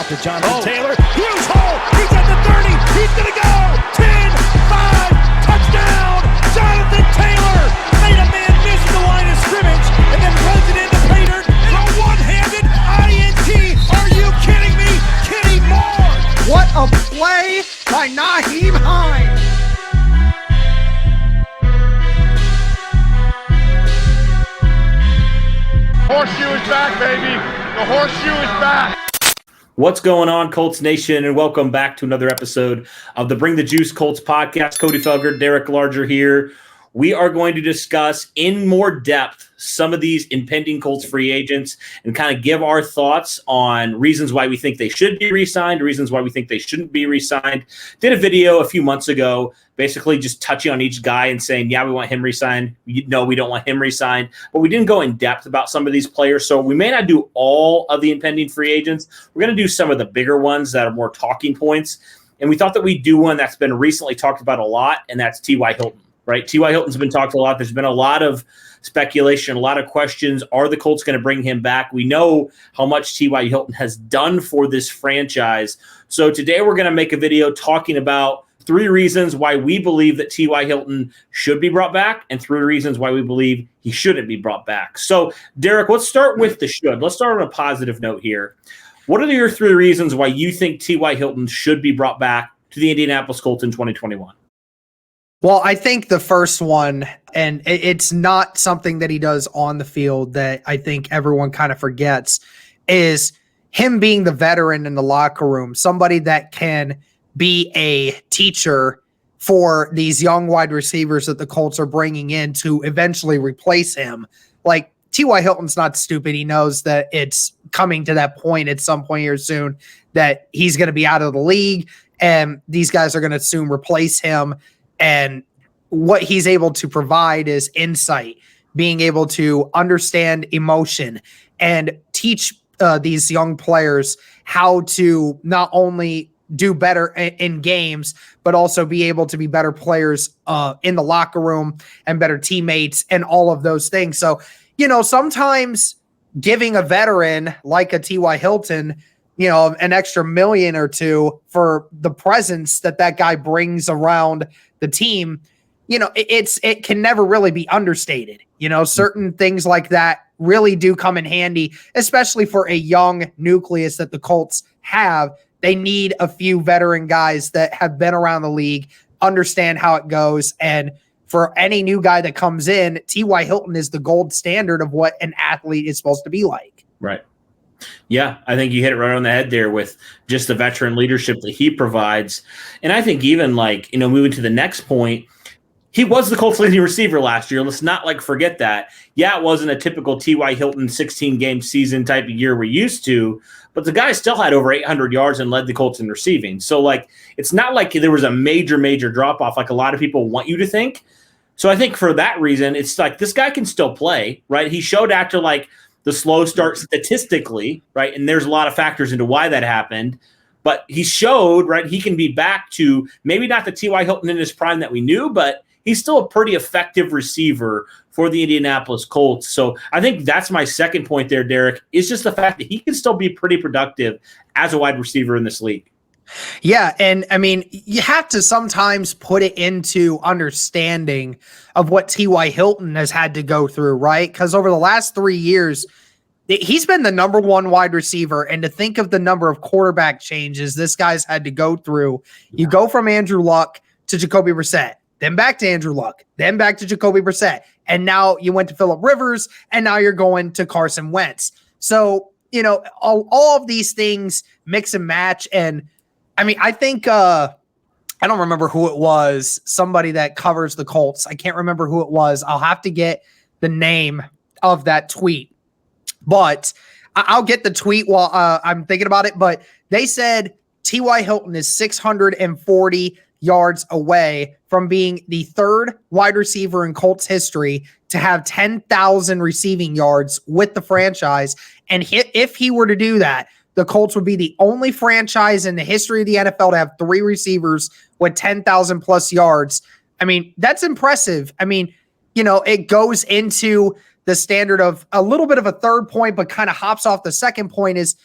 to Jonathan Taylor. Huge hole. He's at the 30. He's going to go. 10, 5, touchdown. Jonathan Taylor made a man miss the line of scrimmage and then runs it into Pater for a one-handed INT. Are you kidding me? Kenny Moore. What a play by Nyheim Hines. Horseshoe is back, baby. The horseshoe is back. What's going on, Colts Nation, and welcome back to another episode of the Bring the Juice Colts podcast. Cody Felger, Derek Larger here. We are going to discuss in more depth some of these impending Colts free agents and kind of give our thoughts on reasons why we think they should be re-signed, reasons why we think they shouldn't be re-signed. Did a video a few months ago basically just touching on each guy and saying, yeah, we want him re-signed. No, we don't want him re-signed. But we didn't go in depth about some of these players. So we may not do all of the impending free agents. We're going to do some of the bigger ones that are more talking points. And we thought that we'd do one that's been recently talked about a lot, and that's T.Y. Hilton. Right, T.Y. Hilton's been talked a lot. There's been a lot of speculation, a lot of questions. Are the Colts going to bring him back? We know how much T.Y. Hilton has done for this franchise. So today we're going to make a video talking about 3 reasons why we believe that T.Y. Hilton should be brought back and 3 reasons why we believe he shouldn't be brought back. So, Derek, let's start with the should. Let's start on a positive note here. What are your 3 reasons why you think T.Y. Hilton should be brought back to the Indianapolis Colts in 2021? Well, I think the first one, and it's not something that he does on the field that I think everyone kind of forgets, is him being the veteran in the locker room, somebody that can be a teacher for these young wide receivers that the Colts are bringing in to eventually replace him. Like, T.Y. Hilton's not stupid. He knows that it's coming to that point at some point here soon that he's going to be out of the league and these guys are going to soon replace him. And what he's able to provide is insight, being able to understand emotion and teach these young players how to not only do better in games, but also be able to be better players in the locker room and better teammates and all of those things. So, sometimes giving a veteran like a T.Y. Hilton, an extra $1 million or $2 million for the presence that guy brings around the team, it can never really be understated. Certain things like that really do come in handy, especially for a young nucleus that the Colts have. They need a few veteran guys that have been around the league, understand how it goes. And for any new guy that comes in, T.Y. Hilton is the gold standard of what an athlete is supposed to be like. Right. Yeah, I think you hit it right on the head there with just the veteran leadership that he provides. And I think even moving to the next point, he was the Colts leading receiver last year. Let's not forget that. Yeah, it wasn't a typical T.Y. Hilton 16-game season type of year we're used to, but the guy still had over 800 yards and led the Colts in receiving. So it's not like there was a major drop-off like a lot of people want you to think. So I think for that reason, it's this guy can still play, right? He showed after the slow start statistically, right? And there's a lot of factors into why that happened. But he showed, right, he can be back to maybe not the T.Y. Hilton in his prime that we knew, but he's still a pretty effective receiver for the Indianapolis Colts. So I think that's my second point there, Derek, is just the fact that he can still be pretty productive as a wide receiver in this league. Yeah, and I mean, you have to sometimes put it into understanding of what T.Y. Hilton has had to go through, right? Because over the last 3 years, he's been the number 1 wide receiver, and to think of the number of quarterback changes this guy's had to go through. You go from Andrew Luck to Jacoby Brissett, then back to Andrew Luck, then back to Jacoby Brissett, and now you went to Phillip Rivers, and now you're going to Carson Wentz. So, all of these things mix and match, and I mean, I think I don't remember who it was, somebody that covers the Colts. I can't remember who it was. I'll have to get the name of that tweet. But I'll get the tweet while I'm thinking about it. But they said T.Y. Hilton is 640 yards away from being the 3rd wide receiver in Colts history to have 10,000 receiving yards with the franchise. And if he were to do that, the Colts would be the only franchise in the history of the NFL to have 3 receivers with 10,000 plus yards. I mean, that's impressive. I mean, it goes into the standard of a little bit of a third point, but kind of hops off the second point is,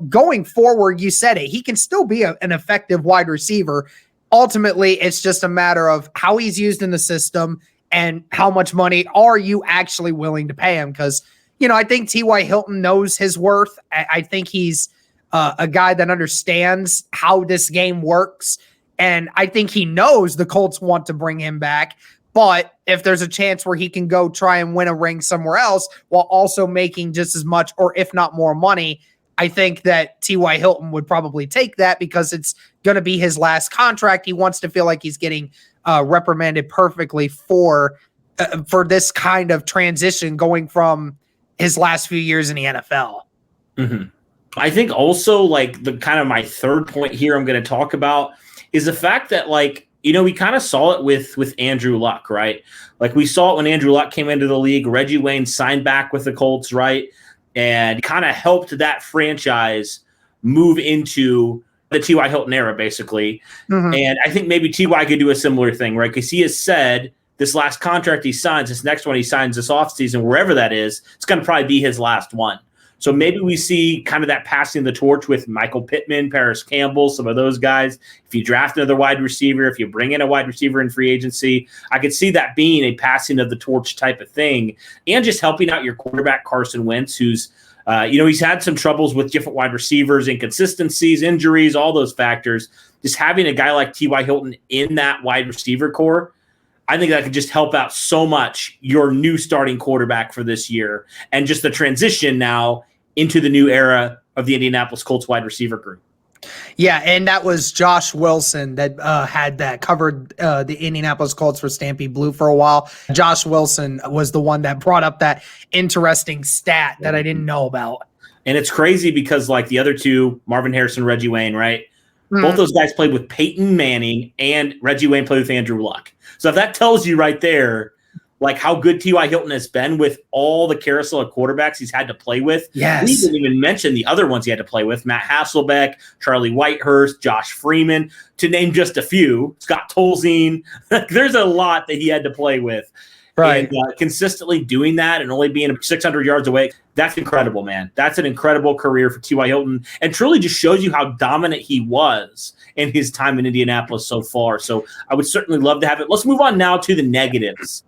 going forward, you said it, he can still be an effective wide receiver. Ultimately, it's just a matter of how he's used in the system and how much money are you actually willing to pay him? Because, I think T.Y. Hilton knows his worth. I think he's a guy that understands how this game works. And I think he knows the Colts want to bring him back. But if there's a chance where he can go try and win a ring somewhere else while also making just as much or if not more money, I think that T.Y. Hilton would probably take that because it's going to be his last contract. He wants to feel like he's getting reprimanded perfectly for this kind of transition going from his last few years in the NFL. Mm-hmm. I think also like the kind of my third point here I'm going to talk about is the fact that we kind of saw it with Andrew Luck, right? Like we saw it when Andrew Luck came into the league. Reggie Wayne signed back with the Colts, right? And kind of helped that franchise move into the T.Y. Hilton era, basically. Mm-hmm. And I think maybe T.Y. could do a similar thing, right? Because he has said this last contract he signs, this next one he signs this offseason, wherever that is, it's going to probably be his last one. So maybe we see kind of that passing the torch with Michael Pittman, Paris Campbell, some of those guys. If you draft another wide receiver, if you bring in a wide receiver in free agency, I could see that being a passing of the torch type of thing and just helping out your quarterback, Carson Wentz, who's, he's had some troubles with different wide receivers, inconsistencies, injuries, all those factors. Just having a guy like T.Y. Hilton in that wide receiver core, I think that could just help out so much your new starting quarterback for this year and just the transition now into the new era of the Indianapolis Colts wide receiver group. Yeah, and that was Josh Wilson that covered the Indianapolis Colts for Stampede Blue for a while. Josh Wilson was the one that brought up that interesting stat that I didn't know about. And it's crazy because like the other two, Marvin Harrison, Reggie Wayne, right? Mm-hmm. Both those guys played with Peyton Manning and Reggie Wayne played with Andrew Luck. So if that tells you right there, like how good T.Y. Hilton has been with all the carousel of quarterbacks he's had to play with. Yes. We didn't even mention the other ones he had to play with, Matt Hasselbeck, Charlie Whitehurst, Josh Freeman, to name just a few, Scott Tolzien. There's a lot that he had to play with. Right. And consistently doing that and only being 600 yards away, that's incredible, man. That's an incredible career for T.Y. Hilton and truly just shows you how dominant he was in his time in Indianapolis so far. So I would certainly love to have it. Let's move on now to the negatives.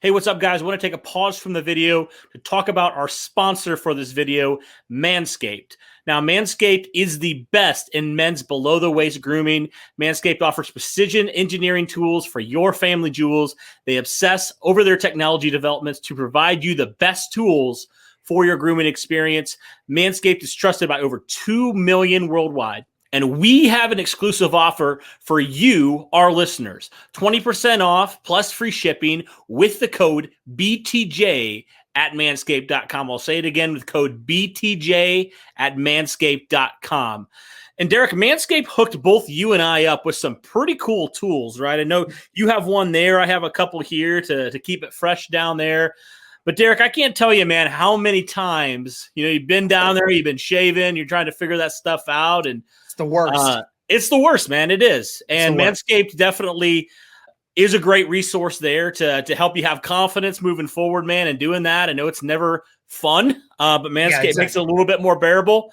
Hey, what's up, guys? I want to take a pause from the video to talk about our sponsor for this video, Manscaped. Now, Manscaped is the best in men's below-the-waist grooming. Manscaped offers precision engineering tools for your family jewels. They obsess over their technology developments to provide you the best tools for your grooming experience. Manscaped is trusted by over 2 million worldwide. And we have an exclusive offer for you, our listeners. 20% off plus free shipping with the code BTJ at manscaped.com. I'll say it again with code BTJ at manscaped.com. And Derek, Manscaped hooked both you and I up with some pretty cool tools, right? I know you have one there. I have a couple here to keep it fresh down there. But Derek, I can't tell you, man, how many times, you've been down there, you've been shaving, you're trying to figure that stuff out. And it's the worst. It's the worst, man. It is. And Manscaped definitely is a great resource there to help you have confidence moving forward, man, and doing that. I know it's never fun, but Manscaped makes it a little bit more bearable.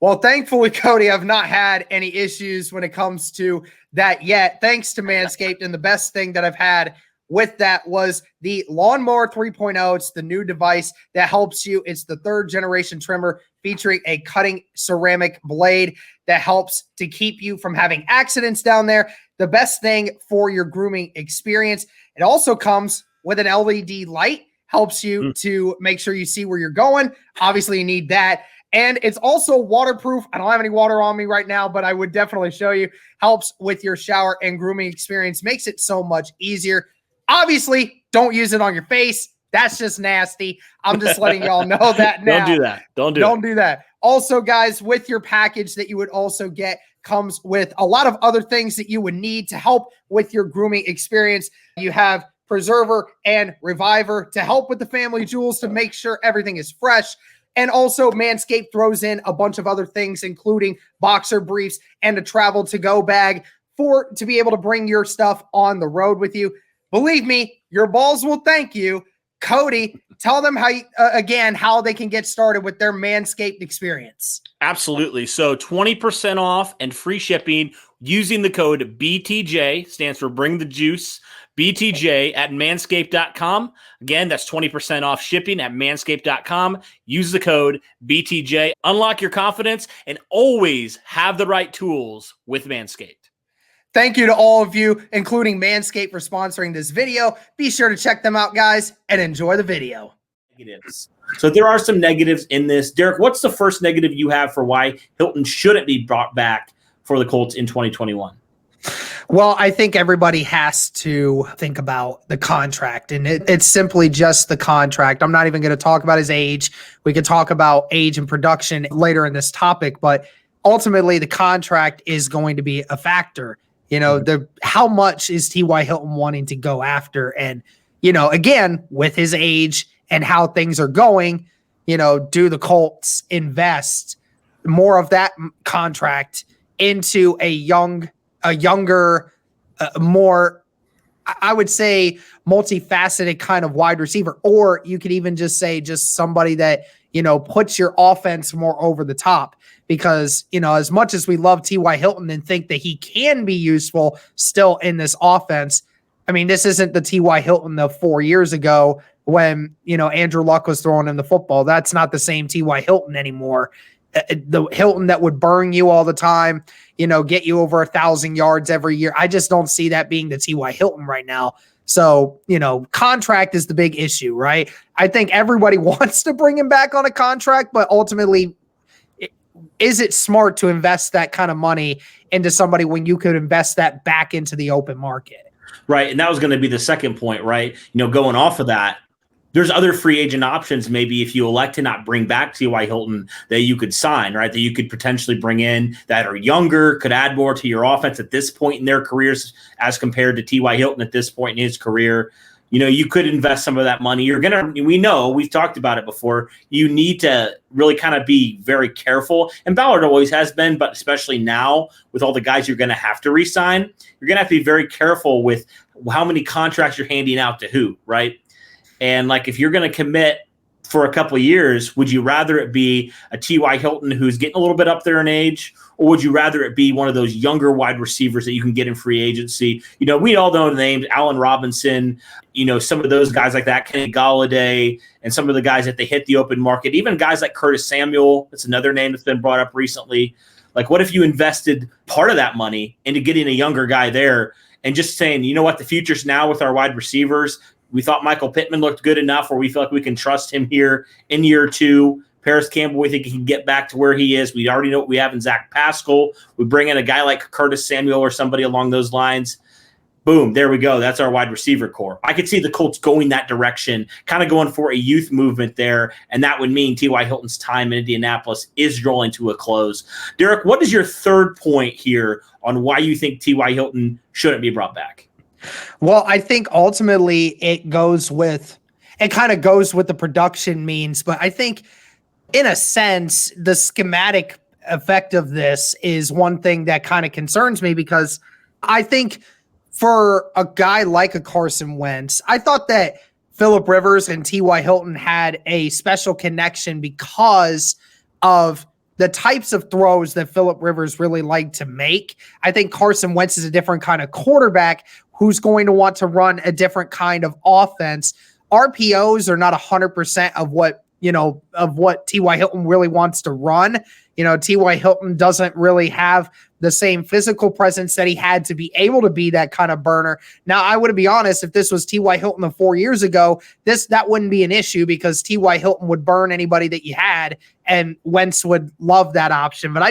Well, thankfully, Cody, I've not had any issues when it comes to that yet, thanks to Manscaped. And the best thing that I've had with that was the Lawnmower 3.0. It's the new device that helps you. It's the 3rd generation trimmer featuring a cutting ceramic blade that helps to keep you from having accidents down there. The best thing for your grooming experience. It also comes with an LED light, helps you to make sure you see where you're going. Obviously, you need that. And it's also waterproof. I don't have any water on me right now, but I would definitely show you. Helps with your shower and grooming experience. Makes it so much easier. Obviously, don't use it on your face. That's just nasty. I'm just letting y'all know that now. Don't do that. Don't do that. Also, guys, with your package that you would also get comes with a lot of other things that you would need to help with your grooming experience. You have Preserver and Reviver to help with the family jewels to make sure everything is fresh. And also, Manscaped throws in a bunch of other things, including boxer briefs and a travel to-go bag to be able to bring your stuff on the road with you. Believe me, your balls will thank you. Cody, tell them how they can get started with their Manscaped experience. Absolutely. So 20% off and free shipping using the code BTJ, stands for Bring the Juice, BTJ at manscaped.com. Again, that's 20% off shipping at manscaped.com. Use the code BTJ. Unlock your confidence and always have the right tools with Manscaped. Thank you to all of you, including Manscaped, for sponsoring this video. Be sure to check them out, guys, and enjoy the video. Negatives. So there are some negatives in this. Derek, what's the first negative you have for why Hilton shouldn't be brought back for the Colts in 2021? Well, I think everybody has to think about the contract, and it's simply just the contract. I'm not even going to talk about his age. We could talk about age and production later in this topic, but ultimately the contract is going to be a factor. How much is T.Y. Hilton wanting to go after? And, again, with his age and how things are going, do the Colts invest more of that contract into a younger, more, I would say, multifaceted kind of wide receiver? Or you could even just say just somebody that, puts your offense more over the top. Because, as much as we love T.Y. Hilton and think that he can be useful still in this offense, I mean, this isn't the T.Y. Hilton of 4 years ago when, Andrew Luck was throwing him the football. That's not the same T.Y. Hilton anymore. The Hilton that would burn you all the time, get you over 1,000 yards every year. I just don't see that being the T.Y. Hilton right now. So, contract is the big issue, right? I think everybody wants to bring him back on a contract, but ultimately, is it smart to invest that kind of money into somebody when you could invest that back into the open market? Right. And that was going to be the second point, right? Going off of that, there's other free agent options. Maybe if you elect to not bring back T.Y. Hilton that you could sign, right? That you could potentially bring in that are younger, could add more to your offense at this point in their careers as compared to T.Y. Hilton at this point in his career. You could invest some of that money. We've talked about it before. You need to really kind of be very careful. And Ballard always has been, but especially now with all the guys you're going to have to re-sign, you're going to have to be very careful with how many contracts you're handing out to who, right? And if you're going to commit for a couple of years, would you rather it be a T.Y. Hilton who's getting a little bit up there in age, or would you rather it be one of those younger wide receivers that you can get in free agency? We all know the names, Allen Robinson, some of those guys like that, Kenny Golladay, and some of the guys that they hit the open market, even guys like Curtis Samuel. That's another name that's been brought up recently. What if you invested part of that money into getting a younger guy there and just saying, the future's now with our wide receivers. We thought Michael Pittman looked good enough where we feel like we can trust him here in year 2. Paris Campbell, we think he can get back to where he is. We already know what we have in Zach Pascal. We bring in a guy like Curtis Samuel or somebody along those lines. Boom, there we go. That's our wide receiver core. I could see the Colts going that direction, kind of going for a youth movement there, and that would mean T.Y. Hilton's time in Indianapolis is drawing to a close. Derek, what is your third point here on why you think T.Y. Hilton shouldn't be brought back? Well, I think ultimately it kind of goes with the production means, but I think in a sense, the schematic effect of this is one thing that kind of concerns me, because I think for a guy like a Carson Wentz, I thought that Phillip Rivers and T.Y. Hilton had a special connection because of the types of throws that Phillip Rivers really liked to make. I think Carson Wentz is a different kind of quarterback who's going to want to run a different kind of offense. RPOs are not 100% of what T.Y. Hilton really wants to run. T.Y. Hilton doesn't really have the same physical presence that he had to be able to be that kind of burner. Now, I would be honest, if this was T.Y. Hilton of 4 years ago, that wouldn't be an issue, because T.Y. Hilton would burn anybody that you had, and Wentz would love that option. But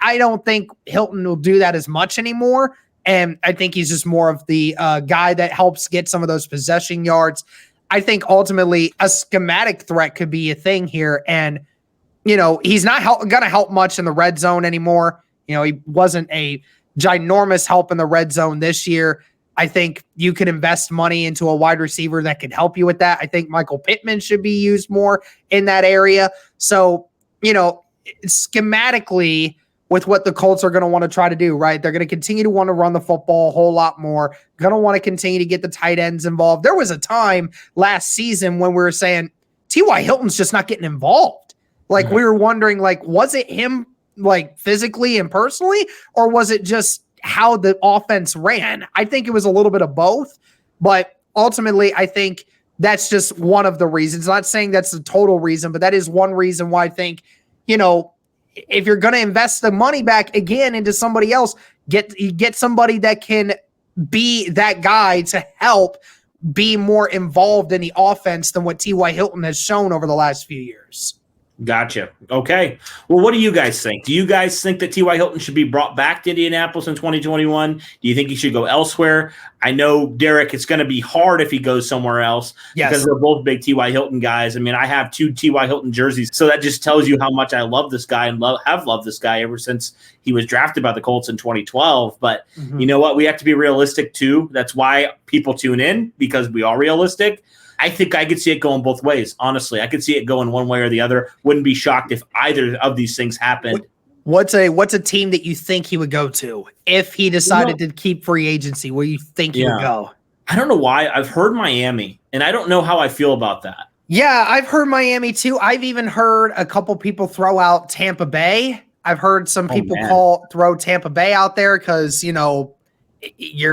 I don't think Hilton will do that as much anymore. And I think he's just more of the guy that helps get some of those possession yards. I think ultimately a schematic threat could be a thing here. And, he's not going to help much in the red zone anymore. He wasn't a ginormous help in the red zone this year. I think you could invest money into a wide receiver that could help you with that. I think Michael Pittman should be used more in that area. So, schematically, with what the Colts are going to want to try to do, right? They're going to continue to want to run the football a whole lot more, going to want to continue to get the tight ends involved. There was a time last season when we were saying T.Y. Hilton's just not getting involved. Like we were wondering, like, was it him like physically and personally, or was it just how the offense ran? I think it was a little bit of both, but ultimately I think that's just one of the reasons. Not saying that's the total reason, but that is one reason why I think, if you're going to invest the money back again into somebody else, get somebody that can be that guy to help be more involved in the offense than what T.Y. Hilton has shown over the last few years. Gotcha. Okay. Well, what do you guys think? Do you guys think that T.Y. Hilton should be brought back to Indianapolis in 2021? Do you think he should go elsewhere? I know, Derek, it's going to be hard if he goes somewhere else because we're both big T.Y. Hilton guys. I mean, I have 2 T.Y. Hilton jerseys, so that just tells you how much I love this guy and have loved this guy ever since he was drafted by the Colts in 2012. But you know what? We have to be realistic, too. That's why people tune in, because we are realistic. I think I could see it going both ways. Honestly, I could see it going one way or the other. Wouldn't be shocked if either of these things happened. What's a team that you think he would go to if he decided to keep free agency? Where you think he would go? I don't know why. I've heard Miami, and I don't know how I feel about that. Yeah, I've heard Miami too. I've even heard a couple people throw out Tampa Bay. I've heard some people throw Tampa Bay out there because you're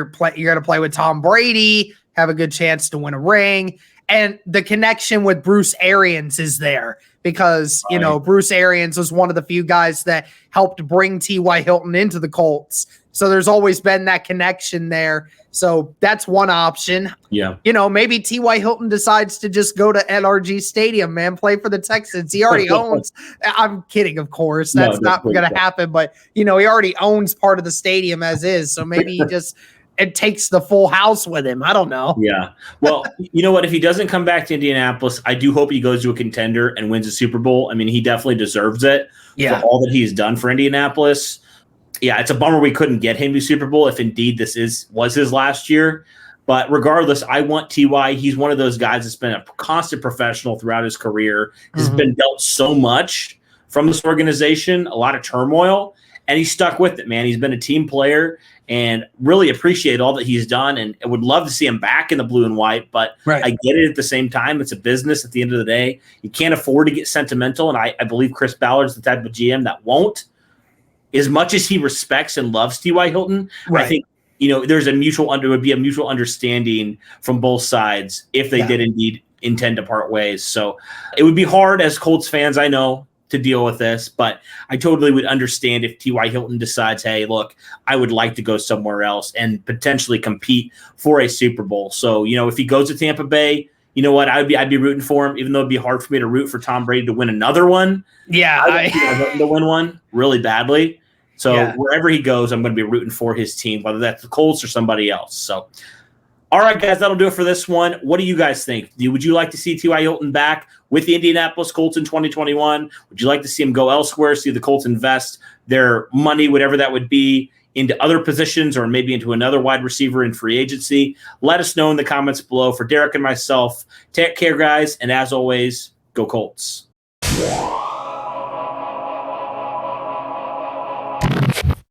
going to play with Tom Brady, have a good chance to win a ring. And the connection with Bruce Arians is there because, Bruce Arians was one of the few guys that helped bring T.Y. Hilton into the Colts. So there's always been that connection there. So that's one option. Yeah. Maybe T.Y. Hilton decides to just go to NRG Stadium, man, play for the Texans. He already owns – I'm kidding, of course. That's not going to happen. But, he already owns part of the stadium as is. So maybe he just – it takes the full house with him. I don't know. Yeah. Well, you know what? If he doesn't come back to Indianapolis, I do hope he goes to a contender and wins a Super Bowl. I mean, he definitely deserves it for all that he's done for Indianapolis. Yeah, it's a bummer we couldn't get him to Super Bowl if indeed this was his last year. But regardless, I want T.Y. He's one of those guys that's been a constant professional throughout his career. He's been dealt so much from this organization, a lot of turmoil, and he's stuck with it, man. He's been a team player and really appreciate all that he's done, and I would love to see him back in the blue and white, but I get it at the same time. It's a business at the end of the day. You can't afford to get sentimental, and I believe Chris Ballard's the type of GM that won't. As much as he respects and loves T.Y. Hilton, I think there's would be a mutual understanding from both sides if they did indeed intend to part ways. So it would be hard as Colts fans, I know, to deal with this, but I totally would understand if T.Y. Hilton decides, hey, look, I would like to go somewhere else and potentially compete for a Super Bowl. So, if he goes to Tampa Bay, you know what? I'd be rooting for him, even though it'd be hard for me to root for Tom Brady to win another one. Yeah. I'd want him to win one really badly. So wherever he goes, I'm going to be rooting for his team, whether that's the Colts or somebody else. So, all right, guys, that'll do it for this one. What do you guys think? Would you like to see T.Y. Hilton back with the Indianapolis Colts in 2021? Would you like to see him go elsewhere, see the Colts invest their money, whatever that would be, into other positions or maybe into another wide receiver in free agency? Let us know in the comments below. For Derek and myself, take care, guys, and as always, go Colts.